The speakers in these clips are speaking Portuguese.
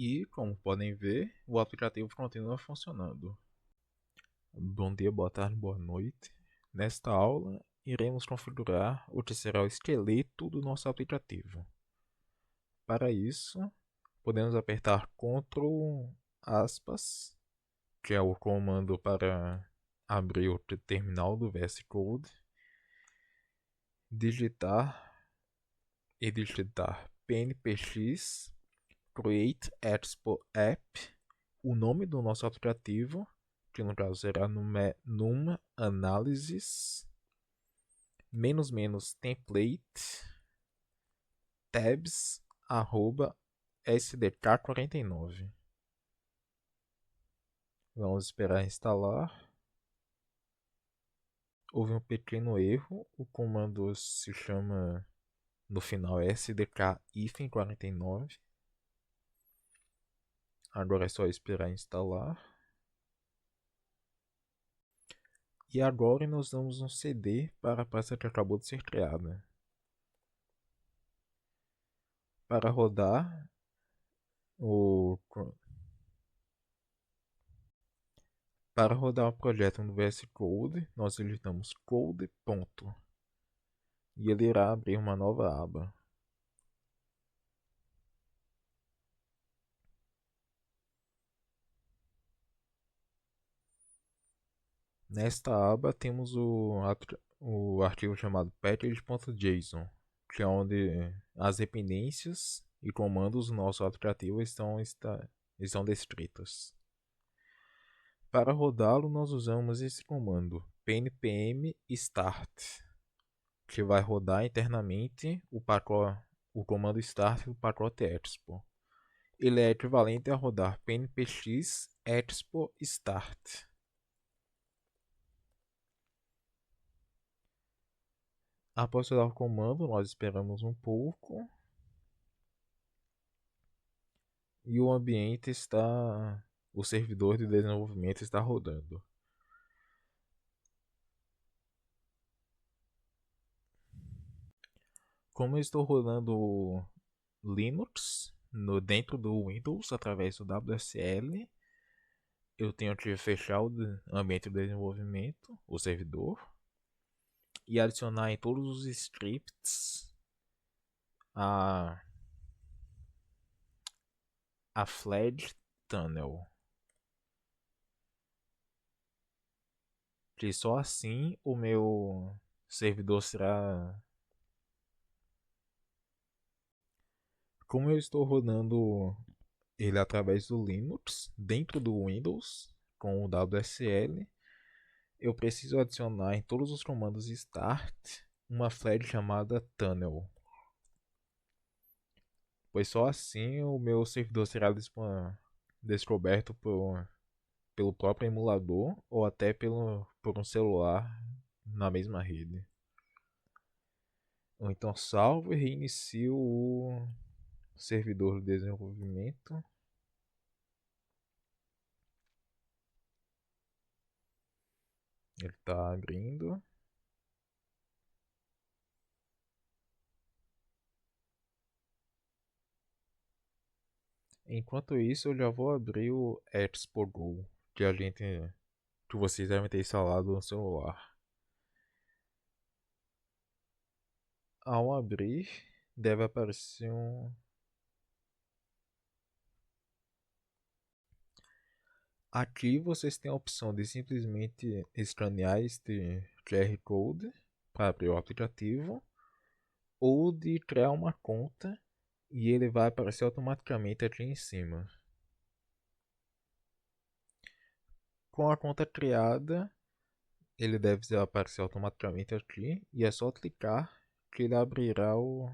E, como podem ver, o aplicativo continua funcionando. Bom dia, boa tarde, boa noite. Nesta aula, iremos configurar o que será o esqueleto do nosso aplicativo. Para isso, podemos apertar Ctrl aspas, que é o comando para abrir o terminal do VS Code, digitar pnpx create expo app, o nome do nosso aplicativo, que no caso será numa analysis template tabs @sdk49. Vamos esperar instalar. Houve um pequeno erro, o comando se chama no final sdk-49. Agora é só esperar instalar. E agora nós damos um CD para a pasta que acabou de ser criada. Para rodar o projeto no VS Code, nós digitamos code. E ele irá abrir uma nova aba. Nesta aba temos o arquivo chamado package.json, que é onde as dependências e comandos do nosso aplicativo estão descritos. Para rodá-lo, nós usamos esse comando npm start, que vai rodar internamente o comando start do pacote expo. Ele é equivalente a rodar pnpx expo start. Após rodar o comando, nós esperamos um pouco e o servidor de desenvolvimento está rodando. Como eu estou rodando Linux dentro do Windows através do WSL, eu tenho que fechar o ambiente de desenvolvimento, o servidor, e adicionar em todos os scripts a flag tunnel, que só assim o meu servidor será. Como eu estou rodando ele através do Linux dentro do Windows com o WSL, eu preciso adicionar em todos os comandos start uma flag chamada tunnel, pois só assim o meu servidor será descoberto pelo próprio emulador ou até por um celular na mesma rede. Ou então salvo e reinicio o servidor de desenvolvimento. Ele está abrindo. Enquanto isso, eu já vou abrir o Expo Go, que vocês devem ter instalado no celular. Ao abrir, deve aparecer um. Aqui vocês têm a opção de simplesmente escanear este QR Code para abrir o aplicativo, ou de criar uma conta e ele vai aparecer automaticamente aqui em cima. Com a conta criada, ele deve aparecer automaticamente aqui e é só clicar que ele abrirá o.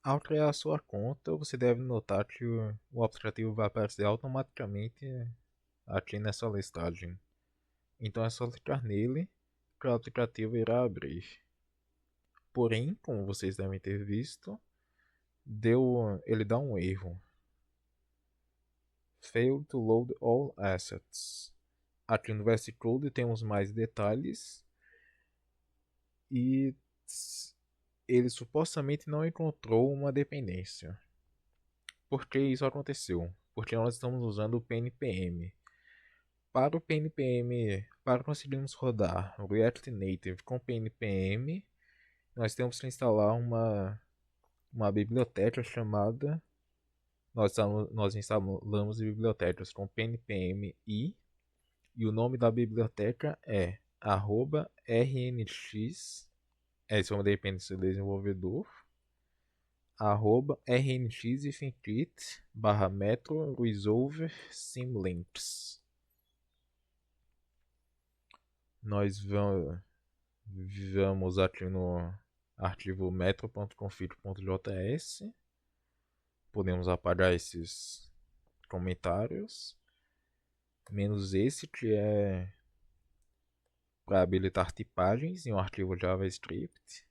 Ao criar a sua conta, você deve notar que o aplicativo vai aparecer automaticamente aqui nessa listagem. Então é só clicar nele que o aplicativo irá abrir. Porém, como vocês devem ter visto, ele dá um erro. Failed to load all assets. Aqui no VS Code temos mais detalhes e ele supostamente não encontrou uma dependência. por que isso aconteceu? Porque nós estamos usando o PNPM. Para o PNPM, para conseguirmos rodar o React Native com PNPM, nós temos que instalar uma biblioteca chamada. Nós instalamos bibliotecas com PNPM e o nome da biblioteca é @rnx, esse é uma dependência do desenvolvedor, @rnx /metro resolver symlinks. Nós vamos aqui no arquivo metro.config.js. Podemos apagar esses comentários, menos esse que é para habilitar tipagens em um arquivo JavaScript.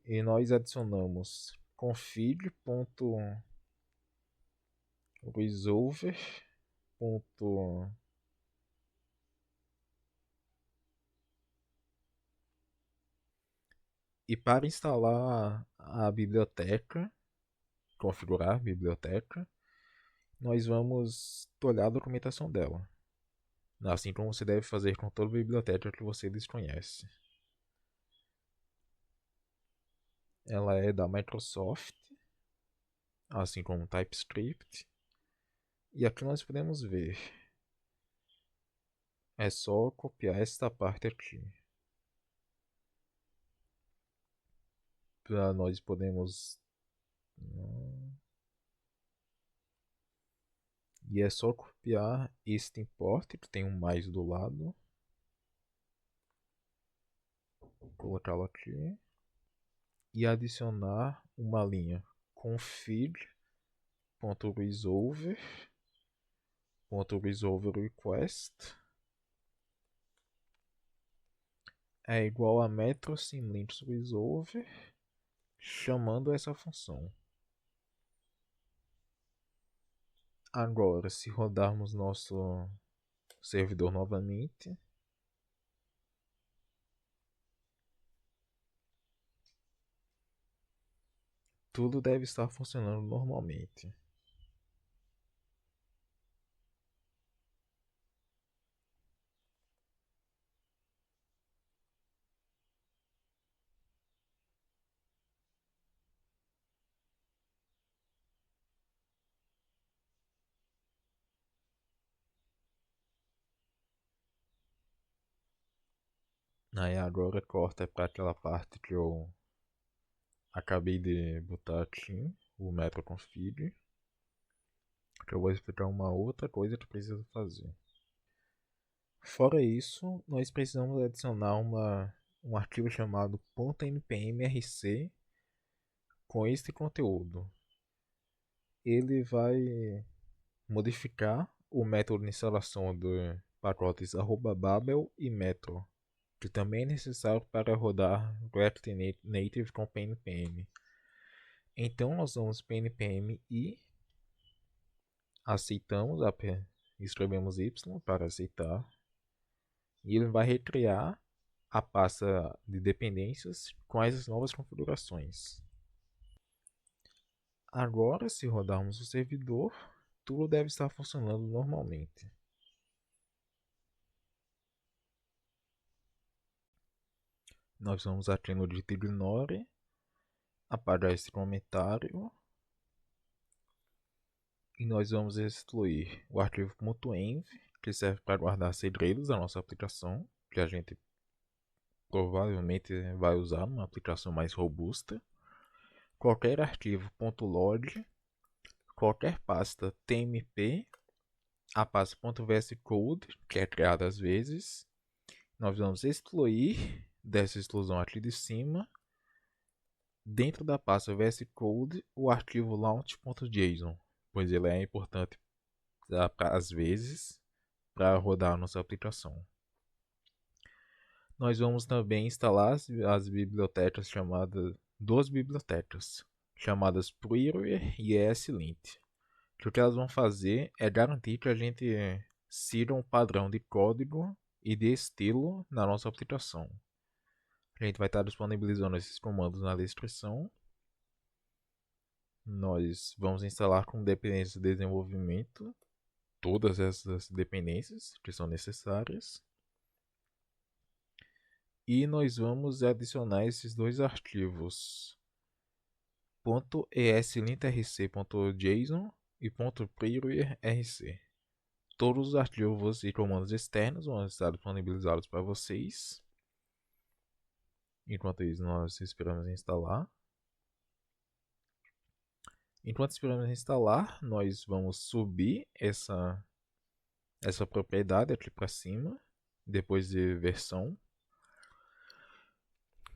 E nós adicionamos config.resolver. E para instalar a biblioteca, configurar a biblioteca, nós vamos olhar a documentação dela, assim como você deve fazer com toda biblioteca que você desconhece. Ela é da Microsoft, assim como TypeScript. E aqui nós podemos ver. É só copiar esta parte aqui. Nós podemos. E é só copiar este import, que tem um mais do lado. Colocá-lo aqui. E adicionar uma linha config.resolver request é igual a metro symlinks resolver, chamando essa função. Agora, se rodarmos nosso servidor novamente, tudo deve estar funcionando normalmente. Aí agora corta para aquela parte que eu acabei de botar aqui, o metro config, que eu vou explicar uma outra coisa que precisa fazer. Fora isso, nós precisamos adicionar um arquivo chamado .npmrc com este conteúdo. Ele vai modificar o método de instalação de pacotes @babel e metro, que também é necessário para rodar React Native com PNPM. Então nós vamos PNPM e aceitamos, escrevemos Y para aceitar, e ele vai recriar a pasta de dependências com as novas configurações. Agora, se rodarmos o servidor, tudo deve estar funcionando normalmente. Nós vamos aqui no dito ignore, apagar esse comentário, e nós vamos excluir o arquivo .env, que serve para guardar segredos da nossa aplicação, que a gente provavelmente vai usar numa aplicação mais robusta. Qualquer arquivo .log, qualquer pasta tmp, a pasta .vscode, que é criada às vezes. Nós vamos excluir dessa exclusão aqui de cima, dentro da pasta vscode, o arquivo launch.json, pois ele é importante às vezes para rodar a nossa aplicação. Nós vamos também instalar as bibliotecas duas bibliotecas chamadas Prettier e ESLint. O que elas vão fazer é garantir que a gente siga um padrão de código e de estilo na nossa aplicação. A gente vai estar disponibilizando esses comandos na descrição. Nós vamos instalar com dependência de desenvolvimento todas essas dependências que são necessárias. E nós vamos adicionar esses dois arquivos .eslintrc.json e .priorrc. Todos os arquivos e comandos externos vão estar disponibilizados para vocês. Enquanto isso, nós esperamos instalar. Enquanto esperamos instalar, nós vamos subir essa propriedade aqui para cima, depois de versão.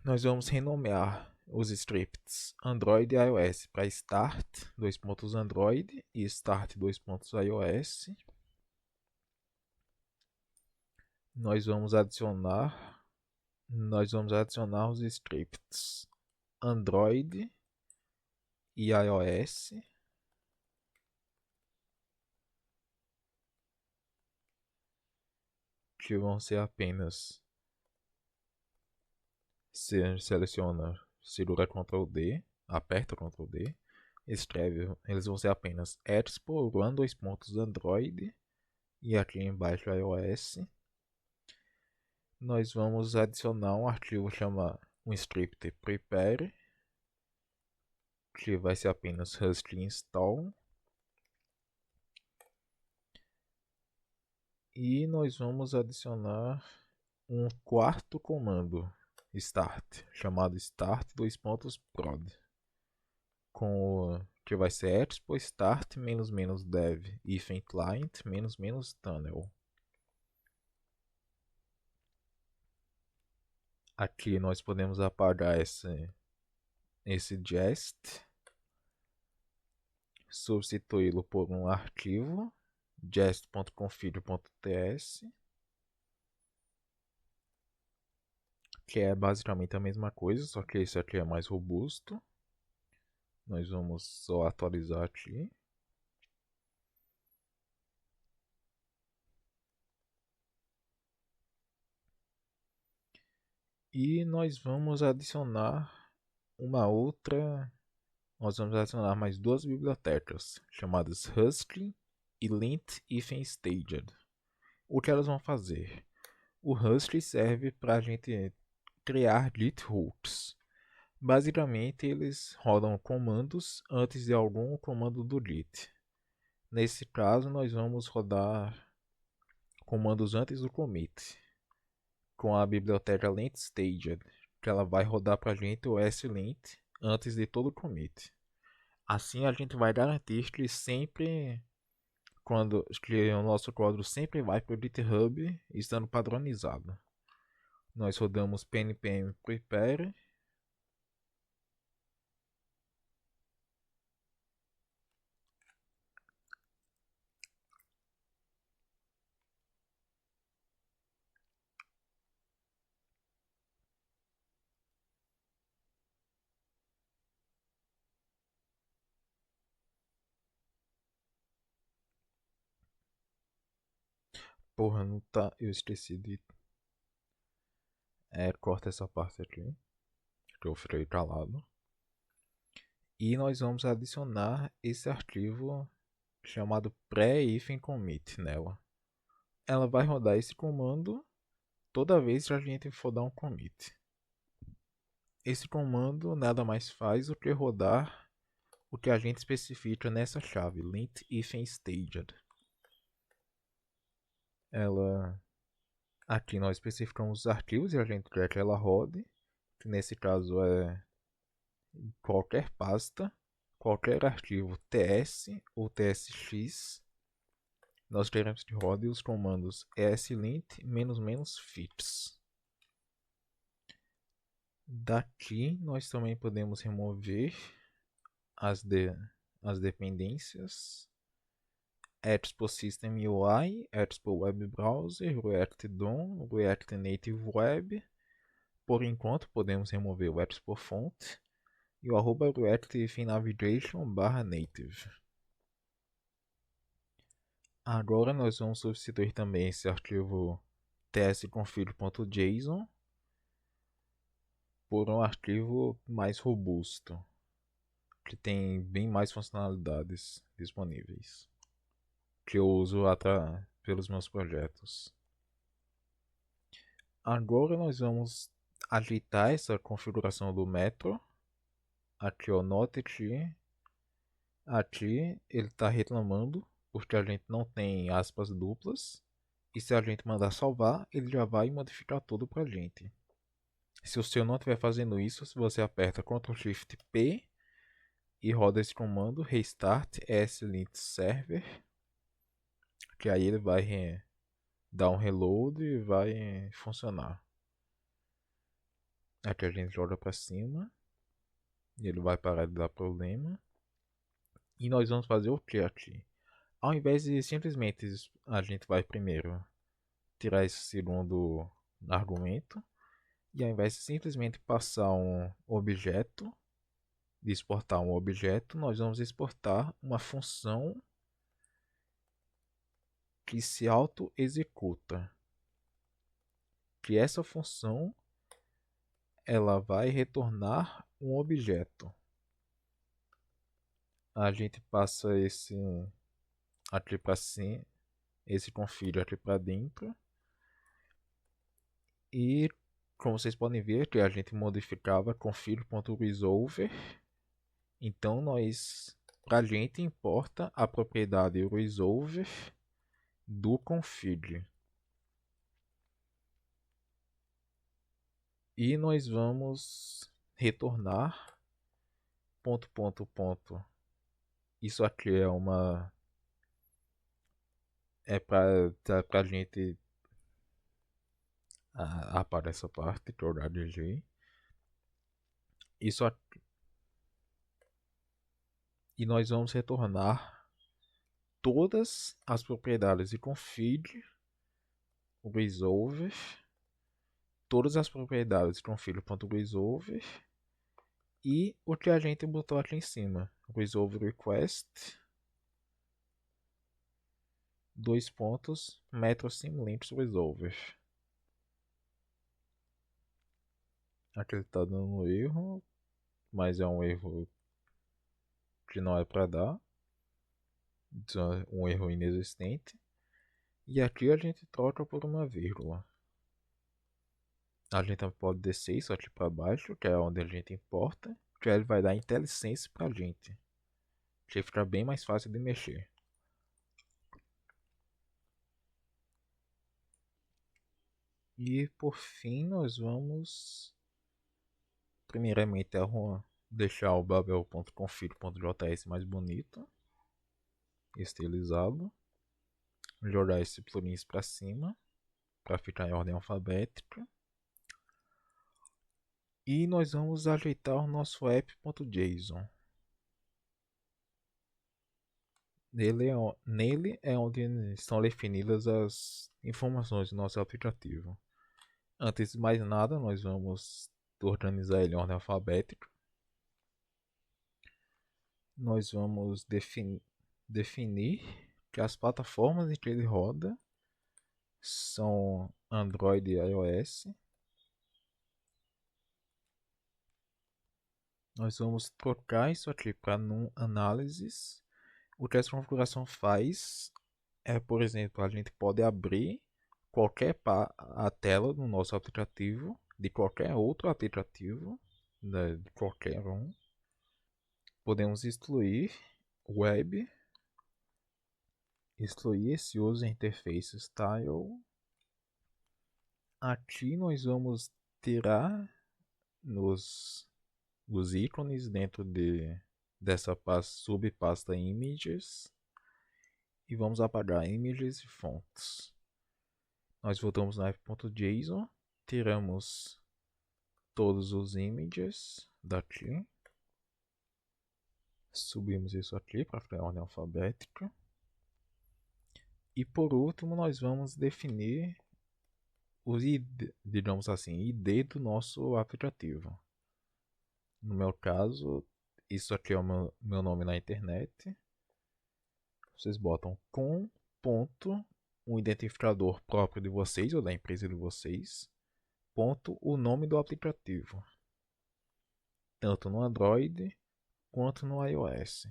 Nós vamos renomear os scripts Android e iOS para start Android e start iOS. Nós vamos adicionar os scripts Android e iOS. Que vão ser apenas seleciona, segura Ctrl D, aperta Ctrl D, escreve, eles vão ser apenas expo run Android e aqui embaixo iOS. Nós vamos adicionar um arquivo chamado um script prepare, que vai ser apenas rust install. E nós vamos adicionar um quarto comando start, chamado start:prod, que vai ser expo start --dev hífen client --tunnel. Aqui nós podemos apagar esse jest, substituí-lo por um arquivo jest.config.ts, que é basicamente a mesma coisa, só que esse aqui é mais robusto. Nós vamos só atualizar aqui. E nós vamos adicionar mais duas bibliotecas, chamadas Husky e lint-staged. O que elas vão fazer? O Husky serve para a gente criar git hooks. Basicamente, eles rodam comandos antes de algum comando do git. Nesse caso, nós vamos rodar comandos antes do commit, com a biblioteca lint-staged, que ela vai rodar para a gente o slint antes de todo o commit. Assim, a gente vai garantir que que o nosso código sempre vai para o GitHub estando padronizado. Nós rodamos npm prepare. Porra, não tá. Eu esqueci de. Corta essa parte aqui, que eu fiquei calado. E nós vamos adicionar esse arquivo chamado pré-commit nela. Ela vai rodar esse comando toda vez que a gente for dar um commit. Esse comando nada mais faz do que rodar o que a gente especifica nessa chave, lint-staged. Aqui nós especificamos os arquivos e a gente quer que ela rode, que nesse caso é qualquer pasta, qualquer arquivo ts ou tsx. Nós queremos que rode os comandos slint --fix. Daqui nós também podemos remover as dependências Expo System UI, Expo Web Browser, React DOM, React Native Web. Por enquanto podemos remover o Expo Font e o @React Navigation /native. Agora nós vamos substituir também esse arquivo tsconfig.json por um arquivo mais robusto, que tem bem mais funcionalidades disponíveis, que eu uso pelos meus projetos. Agora nós vamos ajeitar essa configuração do Metro. Aqui, ó, note que aqui ele está reclamando porque a gente não tem aspas duplas. E se a gente mandar salvar, ele já vai modificar tudo para a gente. Se o seu não estiver fazendo isso, se você aperta Ctrl Shift P e roda esse comando restart slint server, que aí ele vai dar um reload e vai funcionar. Aqui a gente joga para cima e ele vai parar de dar problema. E nós vamos fazer o que aqui? Ao invés de simplesmente a gente vai primeiro tirar esse segundo argumento, e ao invés de simplesmente passar um objeto, de exportar um objeto, nós vamos exportar uma função que se auto-executa. Que essa função ela vai retornar um objeto. A gente passa esse aqui para cima, esse config aqui para dentro. E como vocês podem ver que a gente modificava config.resolver. Então pra gente importa a propriedade resolver do config. E nós vamos retornar ponto ponto ponto. Isso aqui é pra gente apagar essa parte que eu gaguejei. Isso aqui. E nós vamos retornar todas as propriedades de config resolver, todas as propriedades de config.resolver e o que a gente botou aqui em cima, resolve request, dois pontos, metro simlinks resolver. Aqui ele está dando erro, mas é um erro que não é para dar, um erro inexistente. E aqui a gente troca por uma vírgula. A gente pode descer isso aqui para baixo, que é onde a gente importa, que ele vai dar IntelliSense para a gente, que fica bem mais fácil de mexer. E por fim nós vamos primeiramente deixar o babel.config.js mais bonito, estilizado, jogar esse plugins para cima para ficar em ordem alfabética. E nós vamos ajeitar o nosso app.json. Nele é onde estão definidas as informações do nosso aplicativo. Antes de mais nada, nós vamos organizar ele em ordem alfabética. Nós vamos definir que as plataformas em que ele roda são Android e iOS. Nós vamos trocar isso aqui para num Analysis. O que essa configuração faz é, por exemplo, a gente pode abrir a tela do nosso aplicativo, de qualquer outro aplicativo, de qualquer um. Podemos excluir web, excluir esse user interface style. Aqui nós vamos tirar os ícones dentro dessa subpasta images e vamos apagar images e fontes. Nós voltamos no app.json, tiramos todos os images daqui, subimos isso aqui para ficar em ordem alfabética. E por último nós vamos definir o ID, digamos assim, ID do nosso aplicativo. No meu caso, isso aqui é o meu nome na internet. Vocês botam com ponto um identificador próprio de vocês ou da empresa de vocês, ponto o nome do aplicativo. tanto no Android quanto no iOS.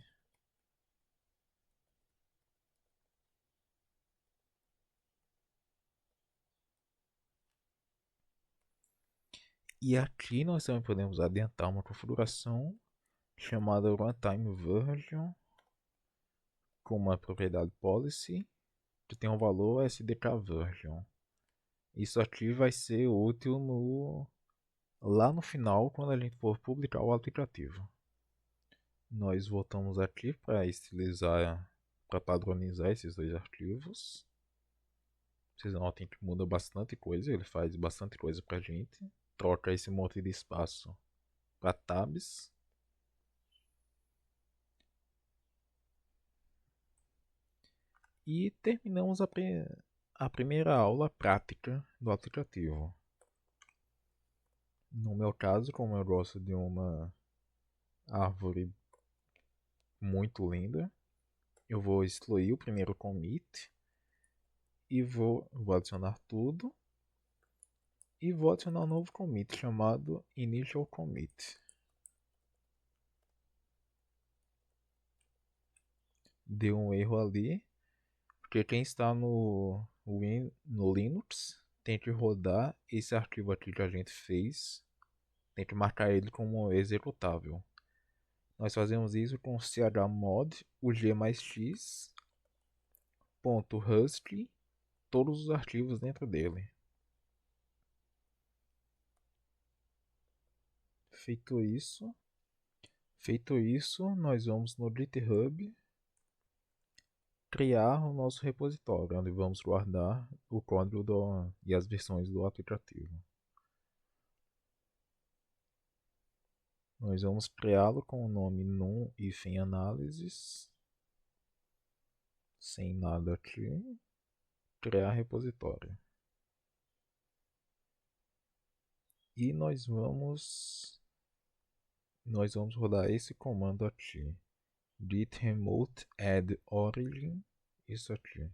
E aqui nós também podemos adiantar uma configuração chamada Runtime Version com uma propriedade policy que tem um valor SDK Version. Isso aqui vai ser útil lá no final, quando a gente for publicar o aplicativo. Nós voltamos aqui para estilizar, para padronizar esses dois arquivos. Vocês notem que muda bastante coisa, ele faz bastante coisa para a gente. Troca esse monte de espaço para tabs. E terminamos a primeira aula prática do aplicativo. No meu caso, como eu gosto de uma árvore muito linda, eu vou excluir o primeiro commit e vou adicionar tudo e vou adicionar um novo commit chamado initial commit. Deu um erro ali, porque quem está no Linux tem que rodar esse arquivo aqui que a gente fez, tem que marcar ele como executável. Nós fazemos isso com chmod, o g mais x, ponto husky, todos os arquivos dentro dele. Feito isso, nós vamos no GitHub criar o nosso repositório, onde vamos guardar o código e as versões do aplicativo. Nós vamos criá-lo com o nome num-analysis, sem nada aqui, criar repositório. E nós vamos rodar esse comando aqui, git remote add origin, isso aqui.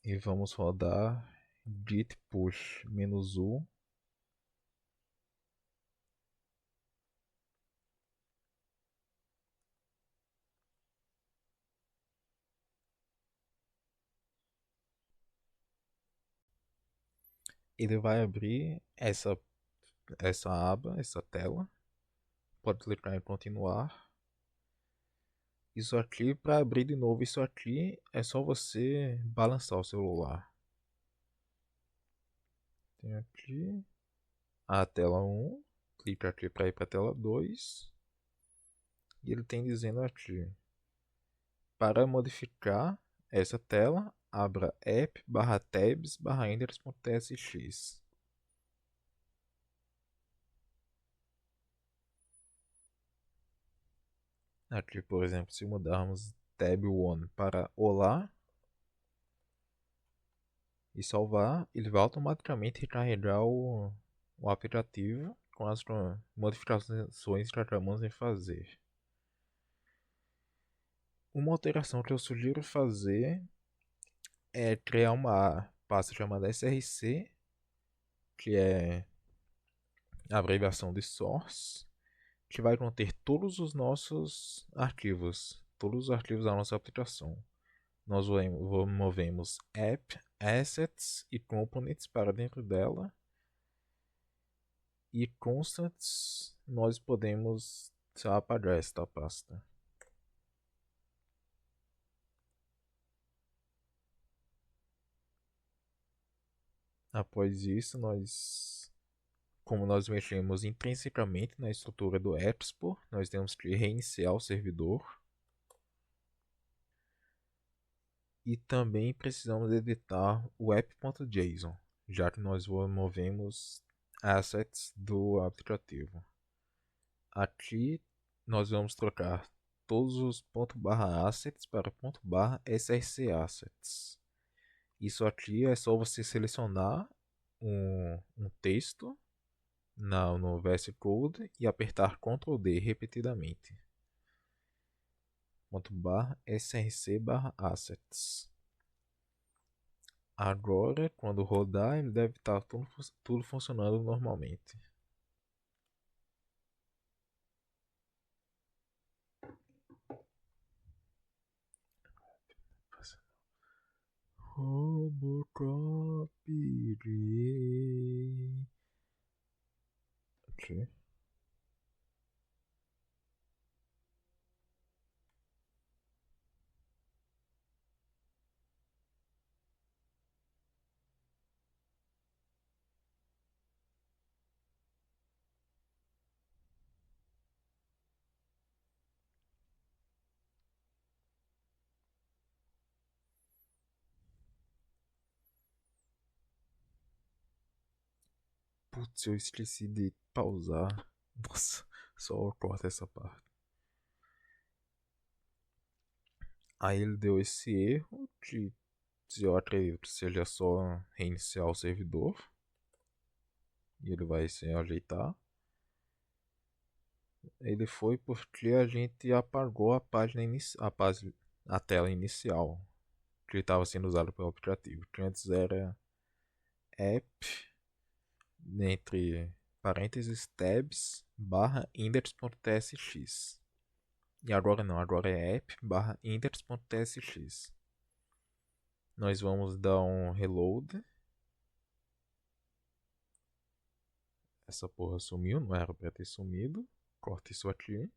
E vamos rodar git push -u. Ele vai abrir essa aba, essa tela. Pode clicar em continuar. Isso aqui, para abrir de novo isso aqui, é só você balançar o celular. Tem aqui a tela 1, clica aqui para ir para a tela 2. E ele tem dizendo aqui: para modificar essa tela, abra app/tabs/index.tsx. Aqui, por exemplo, se mudarmos tab 1 para olá e salvar, ele vai automaticamente recarregar o aplicativo com as modificações que acabamos de fazer. Uma alteração que eu sugiro fazer é criar uma pasta chamada src, que é a abreviação de source, que vai conter todos os nossos arquivos, todos os arquivos da nossa aplicação. Nós movemos app, assets e components para dentro dela. E constants nós podemos apagar esta pasta. Após isso, como nós mexemos intrinsecamente na estrutura do Expo, nós temos que reiniciar o servidor. E também precisamos editar o app.json, já que nós movemos assets do aplicativo. Aqui nós vamos trocar todos os ./assets para ./src-assets. Isso aqui é só você selecionar um texto no VS Code e apertar Ctrl D repetidamente. ./src/assets. Agora, quando rodar, ele deve estar tudo funcionando normalmente. Robocop. Ok. Putz, eu esqueci de pausar. Nossa, só corta essa parte. Aí ele deu esse erro que eu acredito que seja só reiniciar o servidor. E ele vai se ajeitar. Ele foi porque a gente apagou a página a tela inicial que estava sendo usada pelo aplicativo. Que antes era app, entre parênteses, tabs, barra index.tsx. E agora não, agora é app barra index.tsx. Nós vamos dar um reload. Essa porra sumiu, não era pra ter sumido. Corta isso aqui.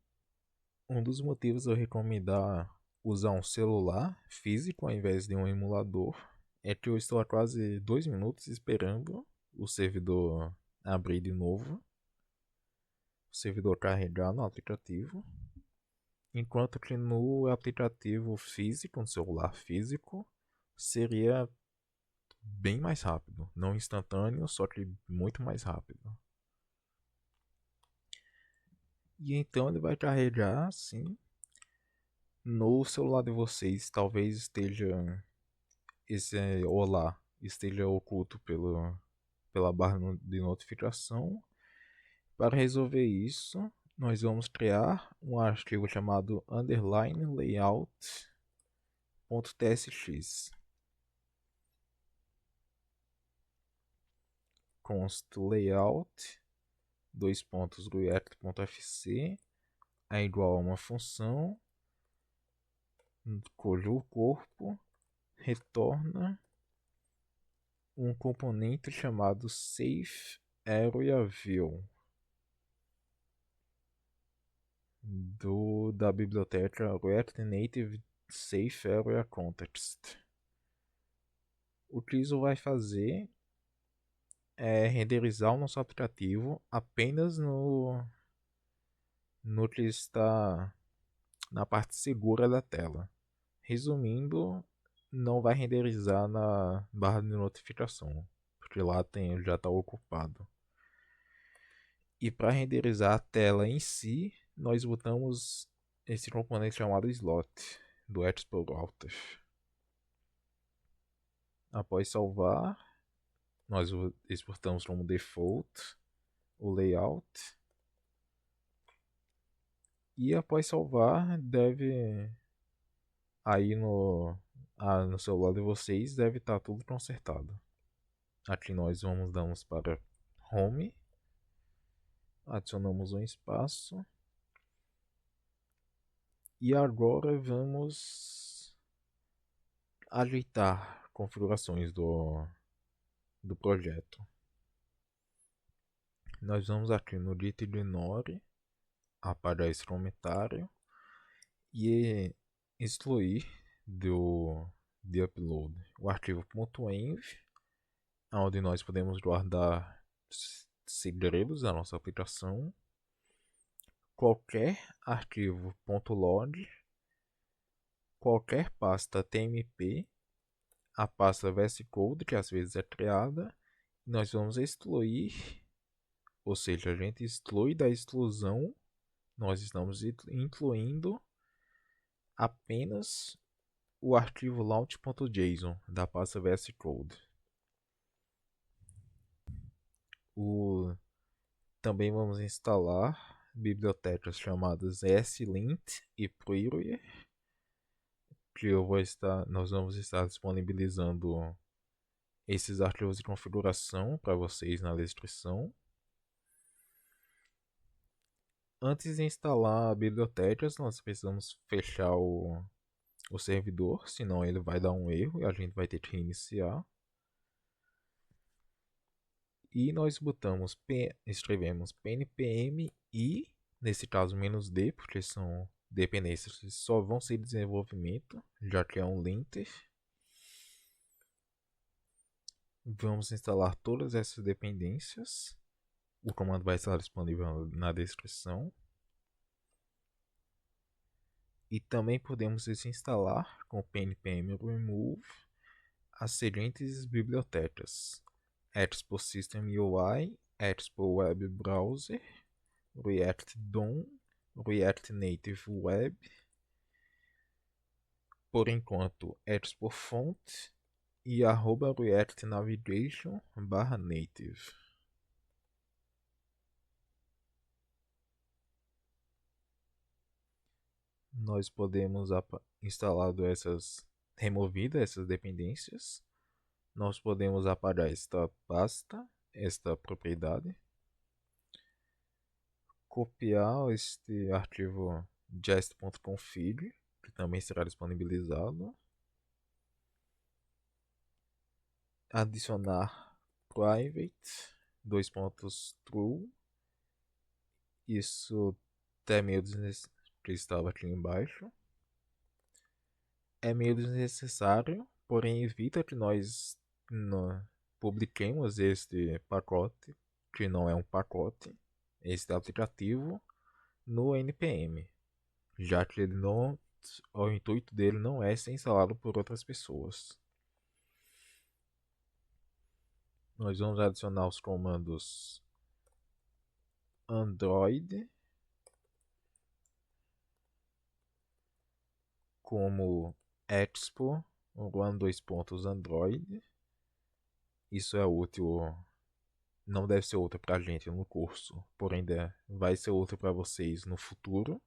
Um dos motivos eu recomendar usar um celular físico ao invés de um emulador é que eu estou há quase 2 minutos esperando o servidor abrir de novo, o servidor carregar no aplicativo, enquanto que no aplicativo físico, no celular físico, seria bem mais rápido, não instantâneo, só que muito mais rápido. E então ele vai carregar assim. No celular de vocês talvez esteja esse olá esteja oculto pela barra de notificação. Para resolver isso, nós vamos criar um arquivo chamado underline layout.tsx. Const layout dois pontos react.fc é igual a uma função cujo corpo retorna um componente chamado safe area view da biblioteca React Native Safe Area Context. O que isso vai fazer é renderizar o nosso aplicativo apenas no que está na parte segura da tela. Resumindo, não vai renderizar na barra de notificação, porque lá já está ocupado. E para renderizar a tela em si, nós botamos esse componente chamado slot do Export Router. Após salvar, nós exportamos como default o layout. E após salvar, deve aí no celular de vocês deve estar tudo consertado. Aqui nós damos para home, adicionamos um espaço e agora vamos ajeitar configurações do projeto. Nós vamos aqui no git ignore, apagar esse comentário e excluir de upload o arquivo .env, onde nós podemos guardar segredos da nossa aplicação, qualquer arquivo .log, qualquer pasta tmp, a pasta VS Code que às vezes é criada, e nós vamos excluir, ou seja, a gente exclui da exclusão, nós estamos incluindo apenas o arquivo launch.json da pasta VS Code. Também vamos instalar bibliotecas chamadas slint e prettier, que nós vamos estar disponibilizando esses arquivos de configuração para vocês na descrição. Antes de instalar bibliotecas, nós precisamos fechar o servidor, senão ele vai dar um erro e a gente vai ter que reiniciar. E nós botamos, escrevemos pnpm e, nesse caso, "-d", porque são dependências que só vão ser de desenvolvimento, já que é um linter. Vamos instalar todas essas dependências. O comando vai estar disponível na descrição. E também podemos desinstalar com o pnpm remove as seguintes bibliotecas: Expo System UI, Expo Web Browser, React DOM, React Native Web, por enquanto Expo Font e @React Navigation /native. Nós podemos removidas essas dependências, nós podemos apagar esta pasta, esta propriedade, copiar este arquivo jest.config, que também será disponibilizado, adicionar private :true, isso é meio desnecessário, que estava aqui embaixo. É meio desnecessário, porém evita que nós publiquemos este pacote, que não é um pacote, este aplicativo, no npm, já que o intuito dele não é ser instalado por outras pessoas. Nós vamos adicionar os comandos android, como expo run:2.android. Isso é útil, não deve ser útil para a gente no curso, porém vai ser útil para vocês no futuro.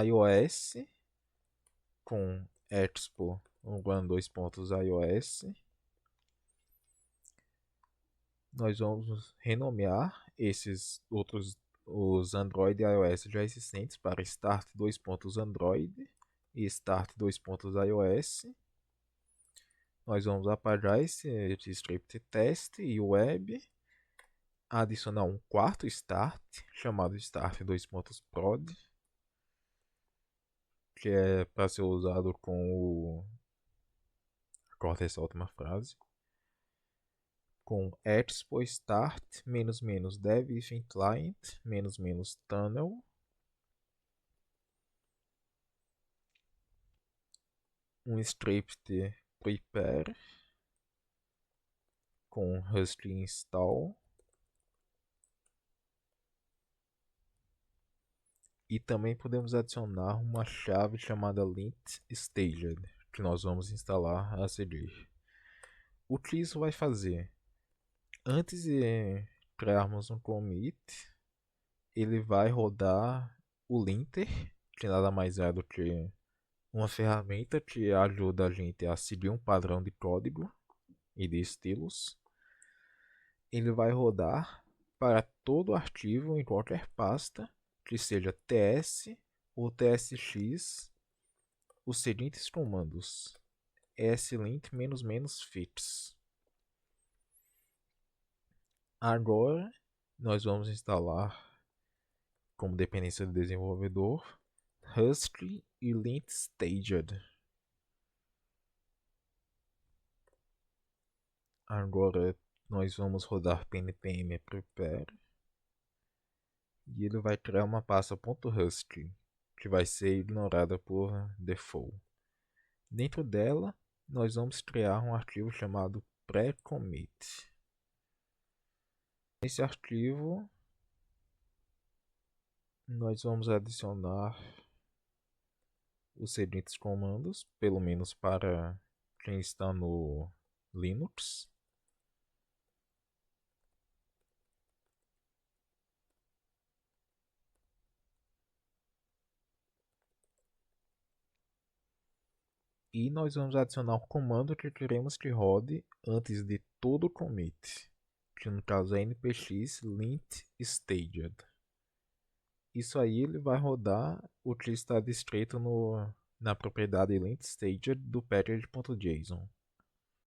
iOS com expo run:2.iOS. Nós vamos renomear esses outros, os Android e iOS já existentes, para start 2.android e start 2.iOS. Nós vamos apagar esse script test e web, adicionar um quarto start chamado start 2.prod, que é para ser usado com o... Corta essa última frase. Com expo start --dev if client --tunnel. Um script prepare com Rust install. E também podemos adicionar uma chave chamada lint staged, que nós vamos instalar a seguir. O que isso vai fazer? Antes de criarmos um commit, ele vai rodar o linter, que nada mais é do que uma ferramenta que ajuda a gente a seguir um padrão de código e de estilos. Ele vai rodar para todo arquivo em qualquer pasta, que seja ts ou tsx, os seguintes comandos: slint --fix. Agora nós vamos instalar como dependência do desenvolvedor Rust e lint staged. Agora nós vamos rodar pnpm prepare e ele vai criar uma pasta .rust, que vai ser ignorada por default. Dentro dela nós vamos criar um arquivo chamado pré-commit. Nesse arquivo nós vamos adicionar os seguintes comandos, pelo menos para quem está no Linux. E nós vamos adicionar um comando que queremos que rode antes de todo o commit, que no caso é npx lint staged. Isso aí ele vai rodar o que está descrito na propriedade lint staged do package.json.